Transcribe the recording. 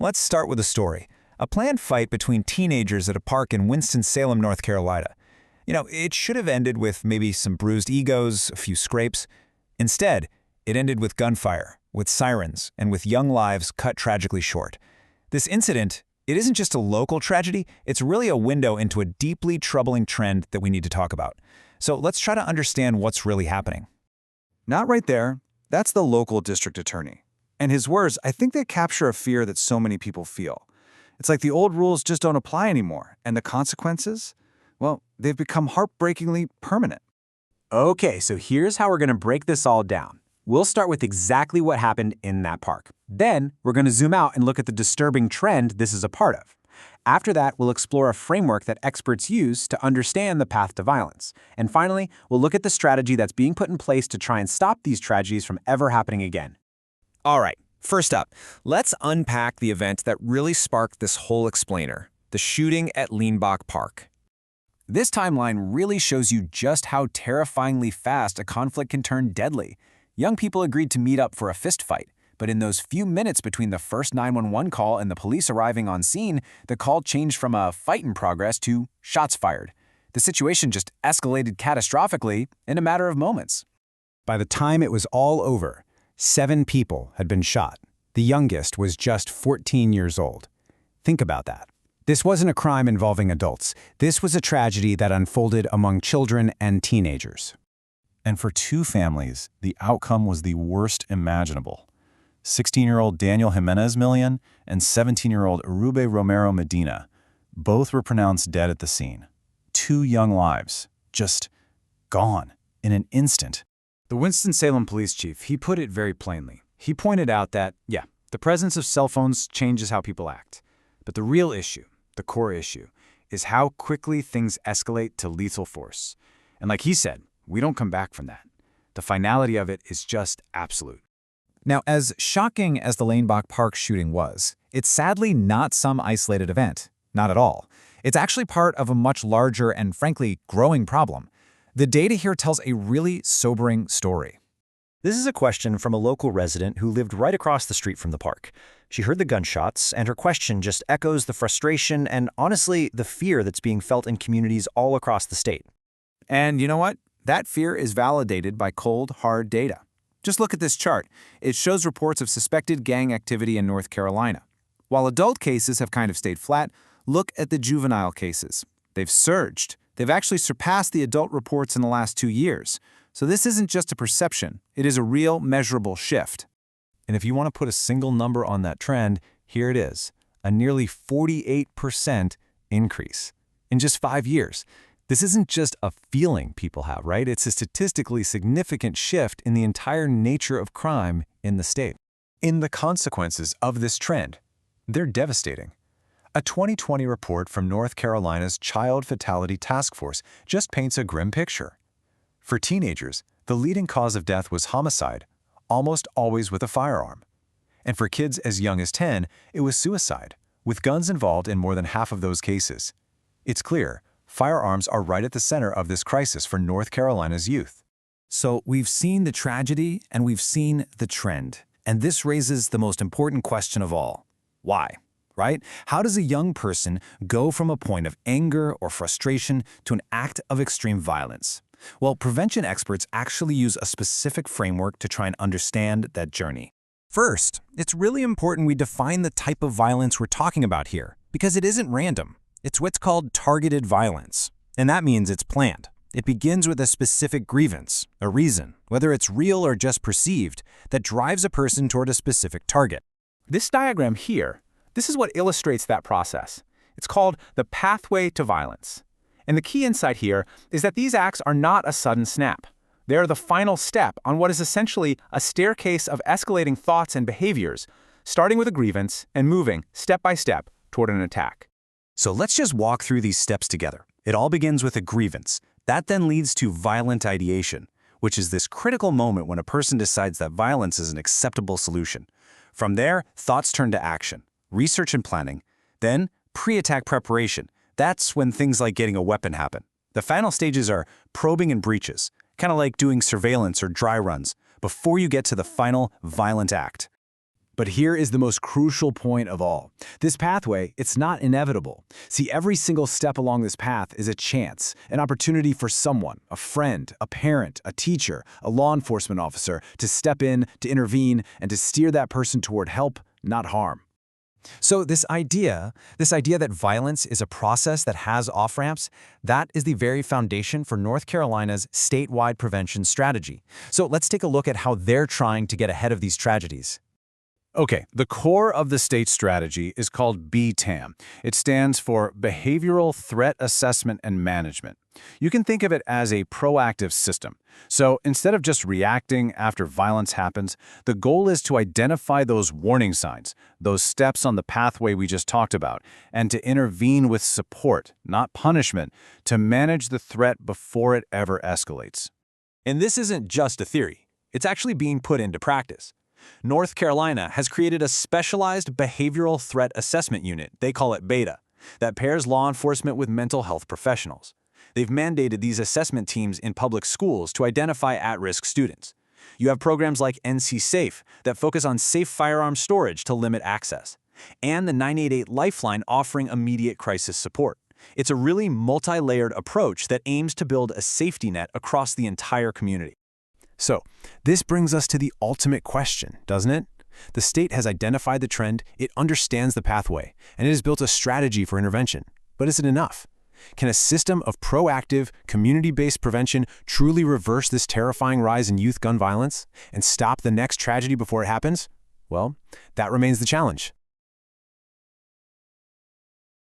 Let's start with a story. A planned fight between teenagers at a park in Winston-Salem, North Carolina. It should have ended with maybe some bruised egos, a few scrapes. Instead, it ended with gunfire, with sirens, and with young lives cut tragically short. This incident, it isn't just a local tragedy, it's really a window into a deeply troubling trend that we need to talk about. So let's try to understand what's really happening. Not right there. That's the local district attorney. And his words, I think they capture a fear that so many people feel. It's like the old rules just don't apply anymore, and the consequences, well, they've become heartbreakingly permanent. Okay, so here's how we're going to break this all down. We'll start with exactly what happened in that park. Then, we're going to zoom out and look at the disturbing trend this is a part of. After that, we'll explore a framework that experts use to understand the path to violence. And finally, we'll look at the strategy that's being put in place to try and stop these tragedies from ever happening again. All right, first up, let's unpack the event that really sparked this whole explainer, the shooting at Leanbach Park. This timeline really shows you just how terrifyingly fast a conflict can turn deadly. Young people agreed to meet up for a fistfight, but in those few minutes between the first 911 call and the police arriving on scene, the call changed from a fight in progress to shots fired. The situation just escalated catastrophically in a matter of moments. By the time it was all over, 7 people had been shot. The youngest was just 14 years old. Think about that. This wasn't a crime involving adults. This was a tragedy that unfolded among children and teenagers. And for 2 families, the outcome was the worst imaginable. 16-year-old Daniel Jimenez Millian and 17-year-old Urube Romero Medina. Both were pronounced dead at the scene. 2 young lives, just gone in an instant. The Winston-Salem police chief, he put it very plainly. He pointed out that, the presence of cell phones changes how people act. But the real issue, the core issue, is how quickly things escalate to lethal force. And like he said, we don't come back from that. The finality of it is just absolute. Now, as shocking as the Leanbach Park shooting was, it's sadly not some isolated event. Not at all. It's actually part of a much larger and, frankly, growing problem. The data here tells a really sobering story. This is a question from a local resident who lived right across the street from the park. She heard the gunshots, and her question just echoes the frustration and, honestly, the fear that's being felt in communities all across the state. And you know what? That fear is validated by cold, hard data. Just look at this chart. It shows reports of suspected gang activity in North Carolina. While adult cases have kind of stayed flat, look at the juvenile cases. They've surged. They've actually surpassed the adult reports in the last 2 years. So this isn't just a perception. It is a real, measurable shift. And if you want to put a single number on that trend, here it is, a nearly 48% increase in just 5 years. This isn't just a feeling people have, right? It's a statistically significant shift in the entire nature of crime in the state. In the consequences of this trend, they're devastating. A 2020 report from North Carolina's Child Fatality Task Force just paints a grim picture. For teenagers, the leading cause of death was homicide, almost always with a firearm. And for kids as young as 10, it was suicide, with guns involved in more than half of those cases. It's clear, firearms are right at the center of this crisis for North Carolina's youth. So we've seen the tragedy and we've seen the trend. And this raises the most important question of all. Why? Right? How does a young person go from a point of anger or frustration to an act of extreme violence? Well, prevention experts actually use a specific framework to try and understand that journey. First, it's really important we define the type of violence we're talking about here, because it isn't random. It's what's called targeted violence, and that means it's planned. It begins with a specific grievance, a reason, whether it's real or just perceived, that drives a person toward a specific target. This diagram here, this is what illustrates that process. It's called the pathway to violence. And the key insight here is that these acts are not a sudden snap. They're the final step on what is essentially a staircase of escalating thoughts and behaviors, starting with a grievance and moving step by step toward an attack. So let's just walk through these steps together. It all begins with a grievance. That then leads to violent ideation, which is this critical moment when a person decides that violence is an acceptable solution. From there, thoughts turn to action, research and planning, then pre-attack preparation. That's when things like getting a weapon happen. The final stages are probing and breaches, kind of like doing surveillance or dry runs, before you get to the final violent act. But here is the most crucial point of all. This pathway, it's not inevitable. See, every single step along this path is a chance, an opportunity for someone, a friend, a parent, a teacher, a law enforcement officer, to step in, to intervene, and to steer that person toward help, not harm. So this idea that violence is a process that has off-ramps, that is the very foundation for North Carolina's statewide prevention strategy. So let's take a look at how they're trying to get ahead of these tragedies. Okay, the core of the state strategy is called BTAM. It stands for Behavioral Threat Assessment and Management. You can think of it as a proactive system. So instead of just reacting after violence happens, the goal is to identify those warning signs, those steps on the pathway we just talked about, and to intervene with support, not punishment, to manage the threat before it ever escalates. And this isn't just a theory. It's actually being put into practice. North Carolina has created a specialized behavioral threat assessment unit, they call it BETA, that pairs law enforcement with mental health professionals. They've mandated these assessment teams in public schools to identify at-risk students. You have programs like NC Safe that focus on safe firearm storage to limit access, and the 988 Lifeline offering immediate crisis support. It's a really multi-layered approach that aims to build a safety net across the entire community. So, this brings us to the ultimate question, doesn't it? The state has identified the trend, it understands the pathway, and it has built a strategy for intervention. But is it enough? Can a system of proactive, community-based prevention truly reverse this terrifying rise in youth gun violence and stop the next tragedy before it happens? Well, that remains the challenge.